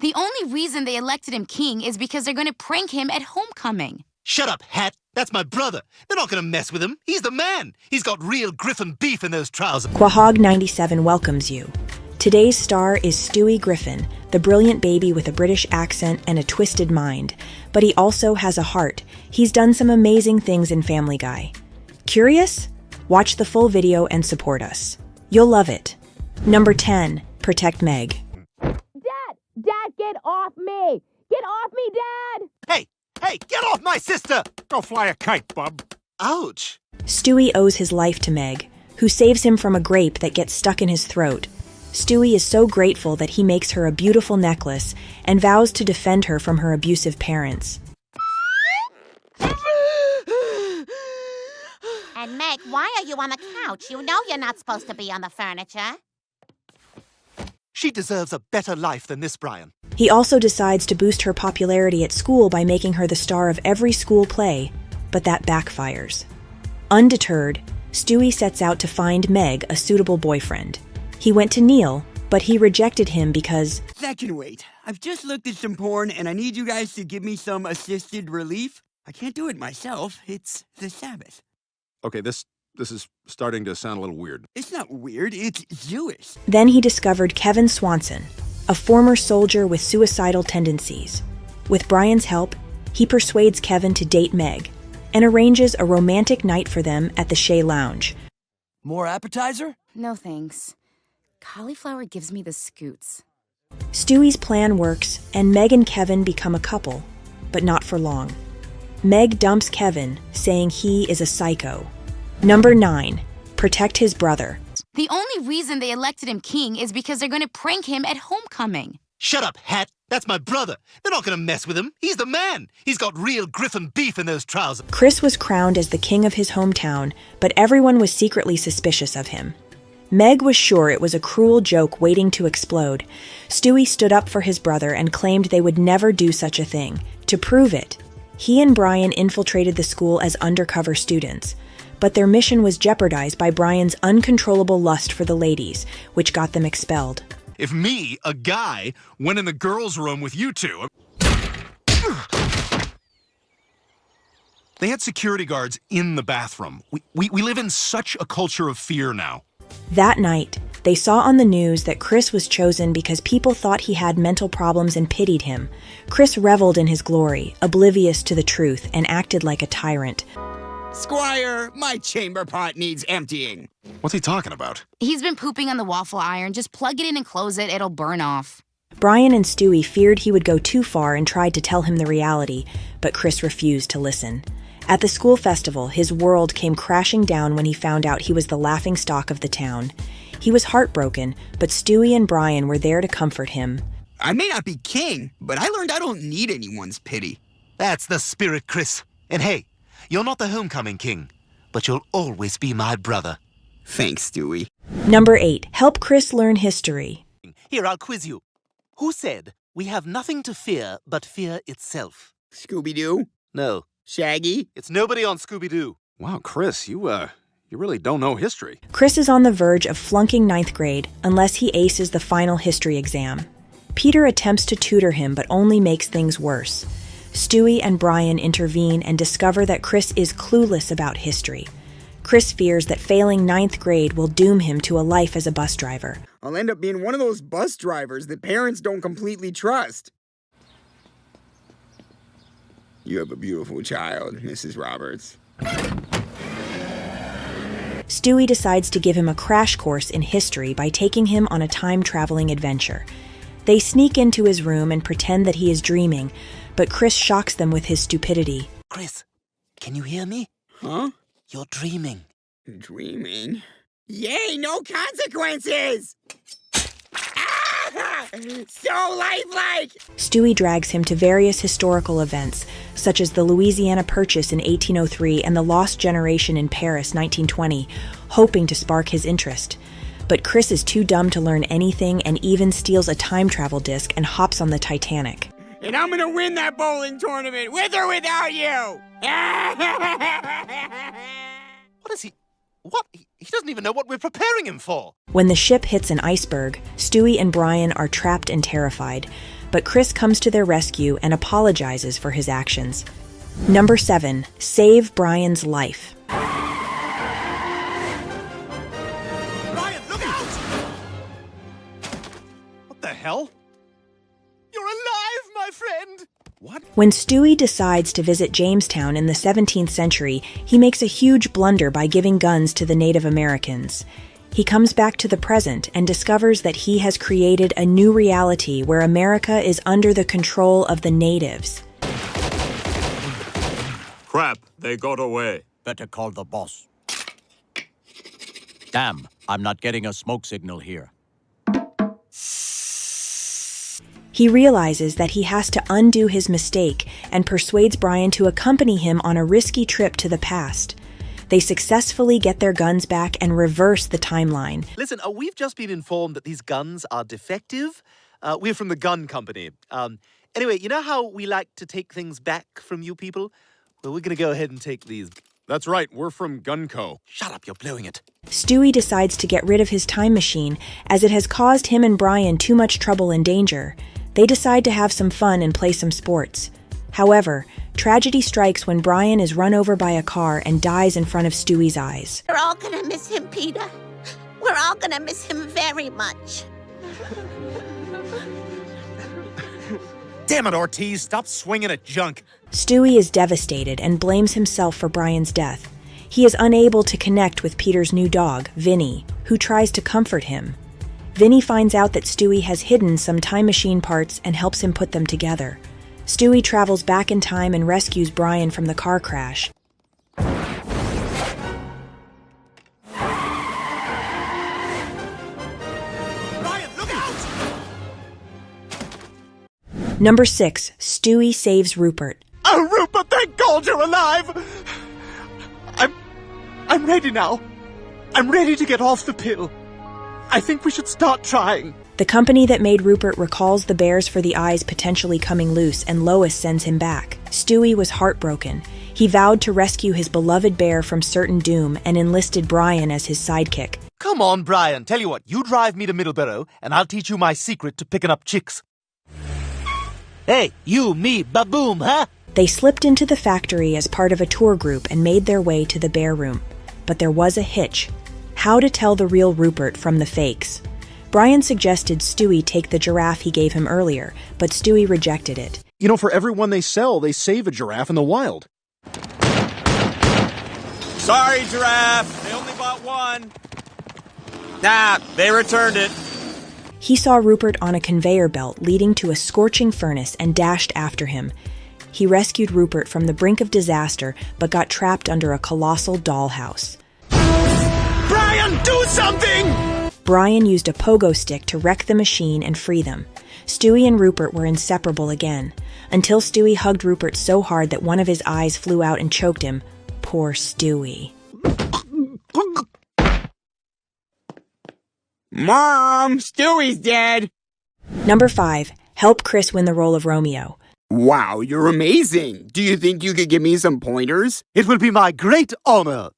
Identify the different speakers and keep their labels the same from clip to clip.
Speaker 1: The only reason they elected him king is because they're going to prank him at homecoming.
Speaker 2: Shut up, Hat. That's my brother. They're not going to mess with him. He's the man. He's got real Griffin beef in those trousers.
Speaker 3: Quahog 97 welcomes you. Today's star is Stewie Griffin, the brilliant baby with a British accent and a twisted mind. But he also has a heart. He's done some amazing things in Family Guy. Curious? Watch the full video and support us. You'll love it. Number 10. Protect Meg.
Speaker 1: Dad, get off me! Get off me, Dad!
Speaker 2: Hey, get off my sister!
Speaker 4: Go fly a kite, bub.
Speaker 2: Ouch.
Speaker 3: Stewie owes his life to Meg, who saves him from a grape that gets stuck in his throat. Stewie is so grateful that he makes her a beautiful necklace and vows to defend her from her abusive parents.
Speaker 5: And Meg, why are you on the couch? You know you're not supposed to be on the furniture.
Speaker 2: She deserves a better life than this, Brian.
Speaker 3: He also decides to boost her popularity at school by making her the star of every school play, but that backfires. Undeterred, Stewie sets out to find Meg a suitable boyfriend. He went to Neil, but he rejected him because...
Speaker 6: That can wait. I've just looked at some porn and I need you guys to give me some assisted relief. I can't do it myself. It's the Sabbath.
Speaker 4: Okay, this is starting to sound a little weird.
Speaker 6: It's not weird, it's Jewish.
Speaker 3: Then he discovered Kevin Swanson, a former soldier with suicidal tendencies. With Brian's help, he persuades Kevin to date Meg and arranges a romantic night for them at the Shea Lounge.
Speaker 7: More appetizer?
Speaker 1: No thanks. Cauliflower gives me the scoots.
Speaker 3: Stewie's plan works, and Meg and Kevin become a couple, but not for long. Meg dumps Kevin, saying he is a psycho. Number 9. Protect his brother.
Speaker 1: The only reason they elected him king is because they're going to prank him at homecoming.
Speaker 2: Shut up, Hat. That's my brother. They're not going to mess with him. He's the man. He's got real Griffin beef in those trousers.
Speaker 3: Chris was crowned as the king of his hometown, but everyone was secretly suspicious of him. Meg was sure it was a cruel joke waiting to explode. Stewie stood up for his brother and claimed they would never do such a thing. To prove it, he and Brian infiltrated the school as undercover students. But their mission was jeopardized by Brian's uncontrollable lust for the ladies, which got them expelled.
Speaker 4: If me, a guy, went in the girls' room with you two... They had security guards in the bathroom. We live in such a culture of fear now.
Speaker 3: That night, they saw on the news that Chris was chosen because people thought he had mental problems and pitied him. Chris reveled in his glory, oblivious to the truth, and acted like a tyrant.
Speaker 6: Squire, my chamber pot needs emptying.
Speaker 4: What's he talking about?
Speaker 1: He's been pooping on the waffle iron. Just plug it in and close it. It'll burn off.
Speaker 3: Brian and Stewie feared he would go too far and tried to tell him the reality, but Chris refused to listen. At the school festival, his world came crashing down when he found out he was the laughingstock of the town. He was heartbroken, but Stewie and Brian were there to comfort him.
Speaker 6: I may not be king, but I learned I don't need anyone's pity.
Speaker 2: That's the spirit, Chris. And hey, you're not the homecoming king, but you'll always be my brother.
Speaker 6: Thanks, Stewie.
Speaker 3: Number 8. Help Chris learn history.
Speaker 2: Here, I'll quiz you. Who said, "We have nothing to fear but fear itself"?
Speaker 6: Scooby-Doo?
Speaker 2: No,
Speaker 6: Shaggy?
Speaker 2: it's nobody on Scooby-Doo.
Speaker 4: Wow, Chris, you really don't know history.
Speaker 3: Chris is on the verge of flunking 9th grade unless he aces the final history exam. Peter attempts to tutor him but only makes things worse. Stewie and Brian intervene and discover that Chris is clueless about history. Chris fears that failing 9th grade will doom him to a life as a bus driver.
Speaker 6: I'll end up being one of those bus drivers that parents don't completely trust. You have a beautiful child, Mrs. Roberts.
Speaker 3: Stewie decides to give him a crash course in history by taking him on a time-traveling adventure. They sneak into his room and pretend that he is dreaming, but Chris shocks them with his stupidity.
Speaker 2: Chris, can you hear me?
Speaker 6: Huh?
Speaker 2: You're dreaming.
Speaker 6: Dreaming? Yay, no consequences! Ah! So lifelike!
Speaker 3: Stewie drags him to various historical events, such as the Louisiana Purchase in 1803 and the Lost Generation in Paris 1920, hoping to spark his interest. But Chris is too dumb to learn anything and even steals a time travel disc and hops on the Titanic.
Speaker 6: And I'm gonna win that bowling tournament, with or without you!
Speaker 2: What is he? What? He doesn't even know what we're preparing him for.
Speaker 3: When the ship hits an iceberg, Stewie and Brian are trapped and terrified. but Chris comes to their rescue and apologizes for his actions. Number 7. Save Brian's life.
Speaker 4: Brian, look out! What the hell? You're alive, my friend! What?
Speaker 3: When Stewie decides to visit Jamestown in the 17th century, he makes a huge blunder by giving guns to the Native Americans. He comes back to the present and discovers that he has created a new reality where America is under the control of the natives.
Speaker 8: Crap, they got away.
Speaker 7: Better call the boss. Damn, I'm not getting a smoke signal here.
Speaker 3: He realizes that he has to undo his mistake and persuades Brian to accompany him on a risky trip to the past. They successfully get their guns back and reverse the timeline.
Speaker 2: Listen, we've just been informed that these guns are defective. We're from the gun company. Anyway, you know how we like to take things back from you people? Well, we're going to go ahead and take these.
Speaker 4: That's right, we're from Gunco.
Speaker 2: Shut up, you're blowing it.
Speaker 3: Stewie decides to get rid of his time machine as it has caused him and Brian too much trouble and danger. They decide to have some fun and play some sports. However, tragedy strikes when Brian is run over by a car and dies in front of Stewie's eyes.
Speaker 5: We're all gonna miss him, Peter. We're all gonna miss him very much.
Speaker 4: Damn it, Ortiz, stop swinging at junk.
Speaker 3: Stewie is devastated and blames himself for Brian's death. He is unable to connect with Peter's new dog, Vinny, who tries to comfort him. Vinny finds out that Stewie has hidden some time machine parts and helps him put them together. Stewie travels back in time and rescues Brian from the car crash.
Speaker 4: Brian, look out!
Speaker 3: Number 6. Stewie saves Rupert.
Speaker 2: Oh, Rupert, thank God you're alive! I'm ready now. I'm ready to get off the pill. I think we should start trying.
Speaker 3: The company that made Rupert recalls the bears for the eyes potentially coming loose, and Lois sends him back. Stewie was heartbroken. He vowed to rescue his beloved bear from certain doom and enlisted Brian as his sidekick.
Speaker 2: Come on, Brian. Tell you what, you drive me to Middleborough, and I'll teach you my secret to picking up chicks. Hey, you, me, baboom, huh?
Speaker 3: They slipped into the factory as part of a tour group and made their way to the bear room. But there was a hitch. How to tell the real Rupert from the fakes. Brian suggested Stewie take the giraffe he gave him earlier, but Stewie rejected it.
Speaker 4: You know, for every one they sell, they save a giraffe in the wild.
Speaker 8: Sorry, giraffe. They only bought one. Nah, they returned it.
Speaker 3: He saw Rupert on a conveyor belt leading to a scorching furnace and dashed after him. He rescued Rupert from the brink of disaster, but got trapped under a colossal dollhouse.
Speaker 4: Brian, do something!
Speaker 3: Brian used a pogo stick to wreck the machine and free them. Stewie and Rupert were inseparable again, until Stewie hugged Rupert so hard that one of his eyes flew out and choked him. Poor Stewie.
Speaker 6: Mom, Stewie's dead.
Speaker 3: Number 5. Help Chris win the role of Romeo.
Speaker 6: Wow, you're amazing. Do you think you could give me some pointers?
Speaker 2: It will be my great honor.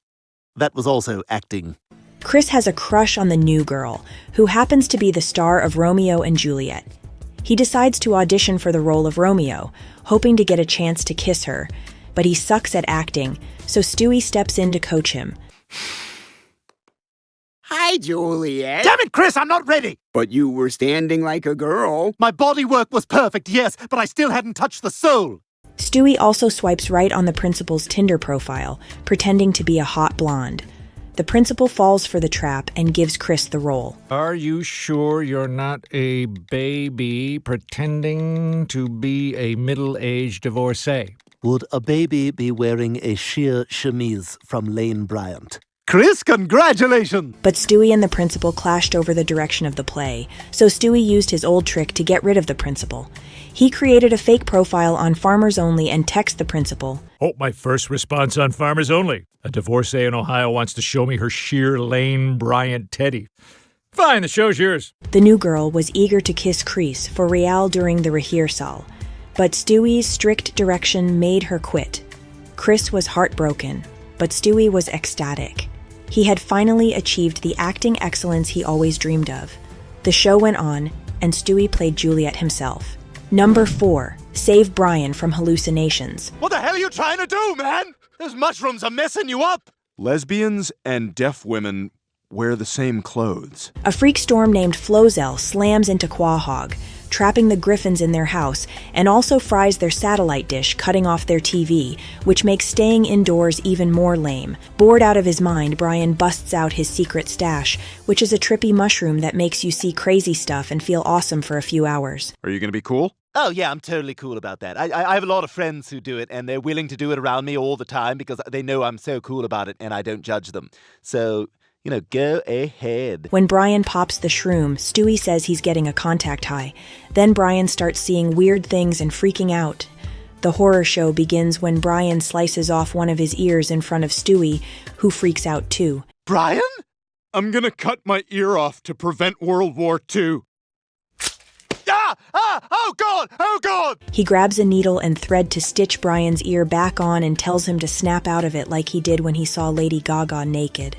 Speaker 2: That was also acting.
Speaker 3: Chris has a crush on the new girl, who happens to be the star of Romeo and Juliet. He decides to audition for the role of Romeo, hoping to get a chance to kiss her, but he sucks at acting, so Stewie steps in to coach him.
Speaker 6: Hi, Juliet.
Speaker 2: Damn it, Chris, I'm not ready.
Speaker 6: But you were standing like a girl.
Speaker 2: My body work was perfect, yes, but I still hadn't touched the soul.
Speaker 3: Stewie also swipes right on the principal's Tinder profile, pretending to be a hot blonde. The principal falls for the trap and gives Chris the role.
Speaker 9: Are you sure you're not a baby pretending to be a middle-aged divorcee?
Speaker 2: Would a baby be wearing a sheer chemise from Lane Bryant? Chris, congratulations!
Speaker 3: But Stewie and the principal clashed over the direction of the play, so Stewie used his old trick to get rid of the principal. He created a fake profile on Farmers Only and texted the principal.
Speaker 9: Oh, my first response on Farmers Only. A divorcee in Ohio wants to show me her sheer Lane Bryant teddy. Fine, the show's yours.
Speaker 3: The new girl was eager to kiss Chris for Real during the rehearsal, but Stewie's strict direction made her quit. Chris was heartbroken, but Stewie was ecstatic. He had finally achieved the acting excellence he always dreamed of. The show went on, and Stewie played Juliet himself. Number 4. Save Brian from hallucinations.
Speaker 2: What the hell are you trying to do, man? Those mushrooms are messing you up.
Speaker 4: Lesbians and deaf women wear the same clothes.
Speaker 3: A freak storm named Flozel slams into Quahog, trapping the Griffins in their house, and also fries their satellite dish, cutting off their TV, which makes staying indoors even more lame. Bored out of his mind, Brian busts out his secret stash, which is a trippy mushroom that makes you see crazy stuff and feel awesome for a few hours.
Speaker 4: Are you gonna be cool?
Speaker 2: Oh, yeah, I'm totally cool about that. I have a lot of friends who do it, and they're willing to do it around me all the time because they know I'm so cool about it and I don't judge them. So, go ahead.
Speaker 3: When Brian pops the shroom, Stewie says he's getting a contact high. Then Brian starts seeing weird things and freaking out. The horror show begins when Brian slices off one of his ears in front of Stewie, who freaks out too.
Speaker 2: Brian?
Speaker 4: I'm gonna cut my ear off to prevent World War II.
Speaker 2: Oh God! Oh God!
Speaker 3: He grabs a needle and thread to stitch Brian's ear back on and tells him to snap out of it like he did when he saw Lady Gaga naked.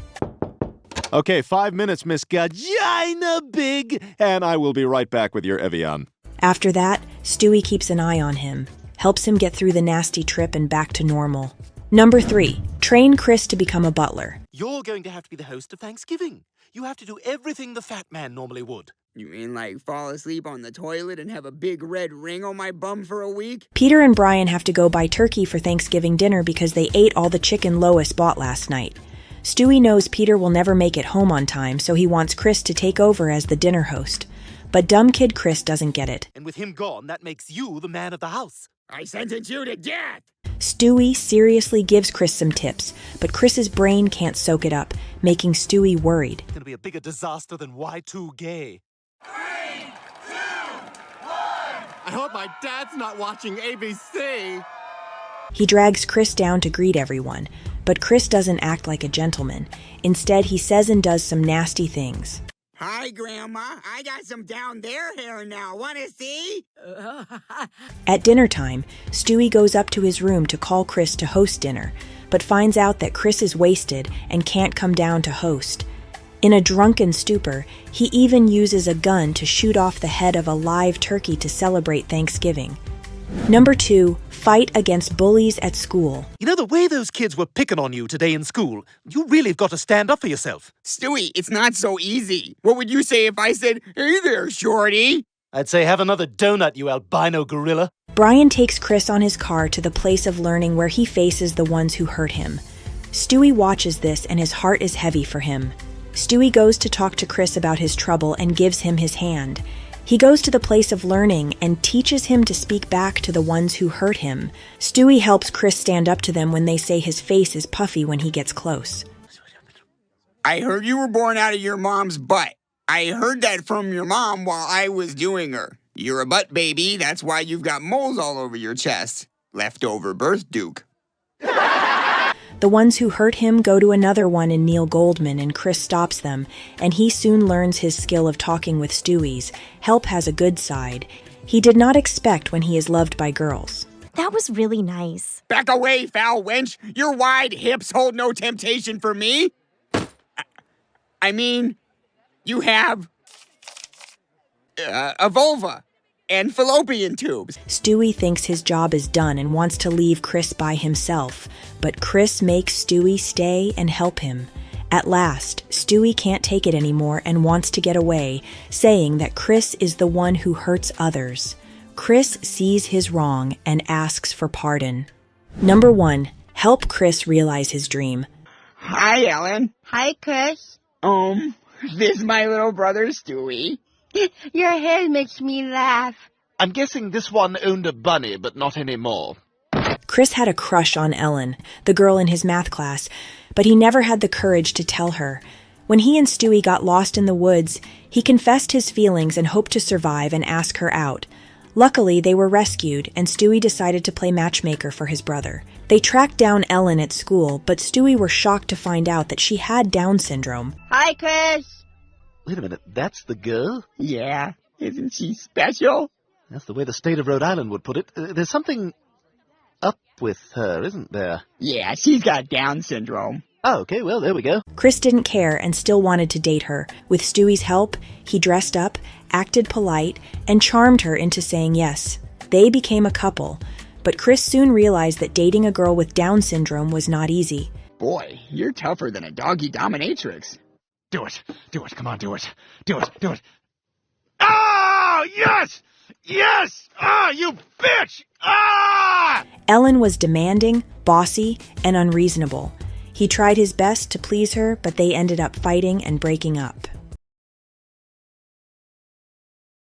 Speaker 4: Okay, 5 minutes, Miss Gina Big, and I will be right back with your Evian.
Speaker 3: After that, Stewie keeps an eye on him, helps him get through the nasty trip and back to normal. Number 3. Train Chris to become a butler.
Speaker 2: You're going to have to be the host of Thanksgiving. You have to do everything the fat man normally would.
Speaker 6: You mean like fall asleep on the toilet and have a big red ring on my bum for a week?
Speaker 3: Peter and Brian have to go buy turkey for Thanksgiving dinner because they ate all the chicken Lois bought last night. Stewie knows Peter will never make it home on time, so he wants Chris to take over as the dinner host. But dumb kid Chris doesn't get it.
Speaker 2: And with him gone, that makes you the man of the house.
Speaker 6: I sentence you to death!
Speaker 3: Stewie seriously gives Chris some tips, but Chris's brain can't soak it up, making Stewie worried.
Speaker 2: It's going to be a bigger disaster than Y2Gay.
Speaker 8: 3, 2, 1! I hope my dad's not watching ABC.
Speaker 3: He drags Chris down to greet everyone, but Chris doesn't act like a gentleman. Instead, he says and does some nasty things.
Speaker 6: Hi, Grandma. I got some down there hair now. Wanna see?
Speaker 3: At dinner time, Stewie goes up to his room to call Chris to host dinner, but finds out that Chris is wasted and can't come down to host. In a drunken stupor, he even uses a gun to shoot off the head of a live turkey to celebrate Thanksgiving. Number 2, fight against bullies at school.
Speaker 2: The way those kids were picking on you today in school, you really have got to stand up for yourself.
Speaker 6: Stewie, it's not so easy. What would you say if I said, "Hey there, shorty"?
Speaker 2: I'd say have another donut, you albino gorilla.
Speaker 3: Brian takes Chris on his car to the place of learning where he faces the ones who hurt him. Stewie watches this and his heart is heavy for him. Stewie goes to talk to Chris about his trouble and gives him his hand. He goes to the place of learning and teaches him to speak back to the ones who hurt him. Stewie helps Chris stand up to them when they say his face is puffy when he gets close.
Speaker 6: I heard you were born out of your mom's butt. I heard that from your mom while I was doing her. You're a butt baby, that's why you've got moles all over your chest. Leftover birth duke.
Speaker 3: The ones who hurt him go to another one in Neil Goldman, and Chris stops them, and he soon learns his skill of talking with Stewies. Help has a good side. He did not expect when he is loved by girls.
Speaker 10: That was really nice.
Speaker 6: Back away, foul wench! Your wide hips hold no temptation for me! I mean, you have a vulva and fallopian tubes.
Speaker 3: Stewie thinks his job is done and wants to leave Chris by himself, but Chris makes Stewie stay and help him. At last, Stewie can't take it anymore and wants to get away, saying that Chris is the one who hurts others. Chris sees his wrong and asks for pardon. Number 1, help Chris realize his dream.
Speaker 6: Hi, Ellen.
Speaker 10: Hi, Chris.
Speaker 6: This is my little brother, Stewie.
Speaker 10: Your hair makes me laugh.
Speaker 2: I'm guessing this one owned a bunny, but not anymore.
Speaker 3: Chris had a crush on Ellen, the girl in his math class, but he never had the courage to tell her. When he and Stewie got lost in the woods, he confessed his feelings and hoped to survive and ask her out. Luckily, they were rescued, and Stewie decided to play matchmaker for his brother. They tracked down Ellen at school, but Stewie were shocked to find out that she had Down syndrome.
Speaker 10: Hi, Chris.
Speaker 2: Wait a minute, that's the girl?
Speaker 6: Yeah, isn't she special?
Speaker 2: That's the way the state of Rhode Island would put it. There's something up with her, isn't there?
Speaker 6: Yeah, she's got Down syndrome.
Speaker 11: Oh, okay, well, there we go.
Speaker 3: Chris didn't care and still wanted to date her. With Stewie's help, he dressed up, acted polite, and charmed her into saying yes. They became a couple, but Chris soon realized that dating a girl with Down syndrome was not easy.
Speaker 6: Boy, you're tougher than a doggy dominatrix.
Speaker 9: Do it. Do it. Come on, do it. Do it. Do it. Oh, yes! Yes! Ah, you bitch! Ah!
Speaker 3: Ellen was demanding, bossy, and unreasonable. He tried his best to please her, but they ended up fighting and breaking up.